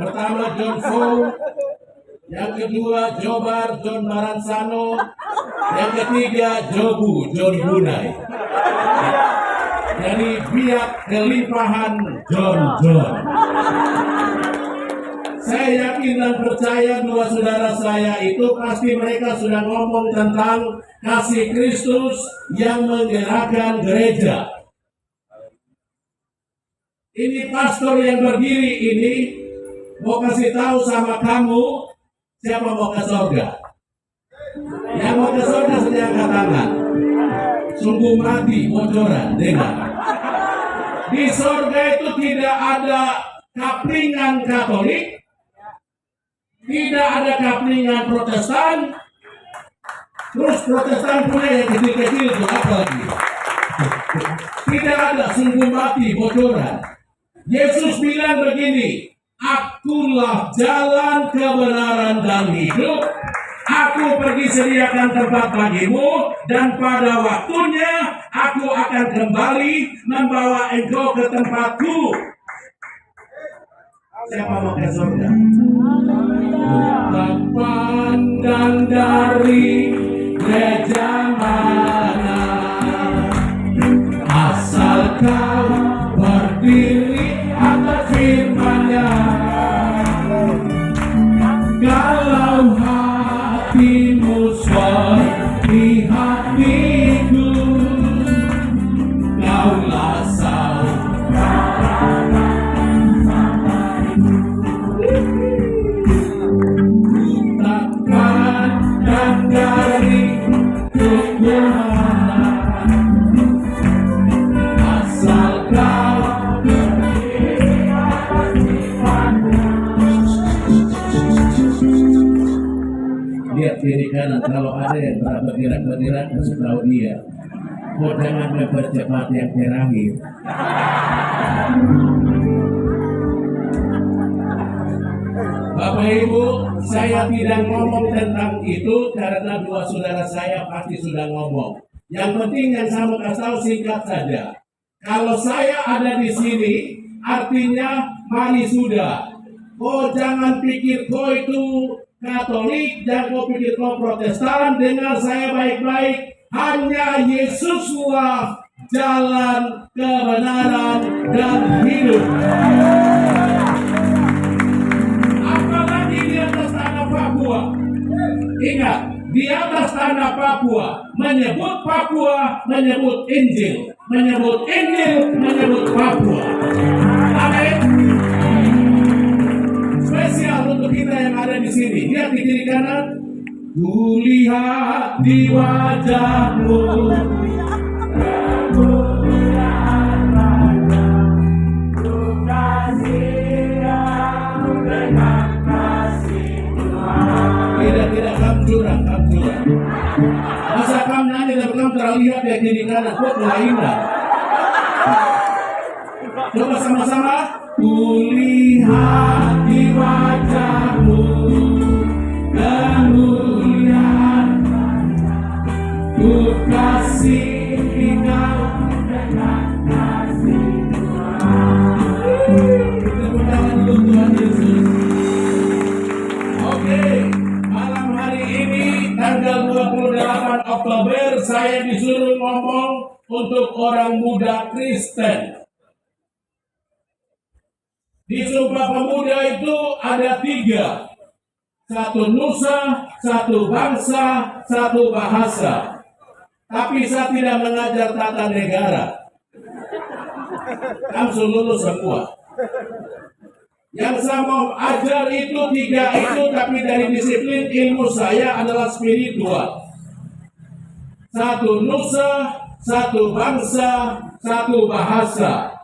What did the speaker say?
Pertama John Fong, yang kedua Jobar John Maransano, yang ketiga Jobu John Bunai. Dari pihak kelimpahan John. Saya yakin dan percaya dua saudara saya itu pasti mereka sudah ngomong tentang kasih Kristus yang menggerakkan gereja. Ini pastor yang berdiri ini mau kasih tahu sama kamu siapa mau ke surga. Yang mau ke surga saja angkat tangan. Sungguh mati bocoran, dengar. Di surga itu tidak ada kaplingan Katolik, tidak ada kaplingan Protestan. Terus Protestan punya yang kecil-kecil itu apa lagi? Tidak ada, sungguh mati bocoran. Yesus bilang begini, akulah jalan kebenaran dan hidup. Aku pergi sediakan tempat bagimu, dan pada waktunya aku akan kembali membawa engkau ke tempatku. Siapa mau ke surga? Tak pandang dari gereja mana, asal kau berdiri atas firman-Nya. Kalau hatimu seperti hatiku, kaulah saudara. Tak pandang dari kemana, asal kau berdiri atas firman-Nya. Lihat kiri kanan, kalau ada yang bergerak-bergerak, kasih tahu dia. Kau jangan mempercepat yang terakhir. Bapak Ibu, saya tidak ngomong tentang itu karena dua saudara saya pasti sudah ngomong. Yang penting yang saya mau kasih tahu singkat saja. Kalau saya ada di sini, artinya mari sudah. Kau jangan pikir kau itu Katolik, jangan kau pikir kau Protestan. Dengar saya baik-baik. Hanya Yesuslah jalan kebenaran dan hidup. Apalagi di atas tanah Papua. Ingat, di atas tanah Papua menyebut Injil, menyebut Papua. Amin. Spesial untuk kita yang ada di sini. Lihat di kiri kanan. Kulihat di wajahmu kemuliaan Raja, ku kasihimu dengan kasih Tuhan. Tidak kamu curang. Masa kamu nyanyi tapi kamu terlihat di kiri kanan, kok mulai indah. Coba sama-sama. Kulihat di wajahmu kemuliaan Raja, ku kasihi kau dengan kasih Tuhan. Tepuk tangan dulu Tuhan Yesus. Oke, malam hari ini tanggal 28 Oktober saya disuruh ngomong untuk orang muda Kristen. Di Sumpah Pemuda itu ada 3. Satu nusa, satu bangsa, satu bahasa. Tapi saya tidak mengajar tata negara. Kamu lulus semua. Yang saya mau ajar itu 3 itu, tapi dari disiplin ilmu saya adalah spiritual. Satu nusa, satu bangsa, satu bahasa.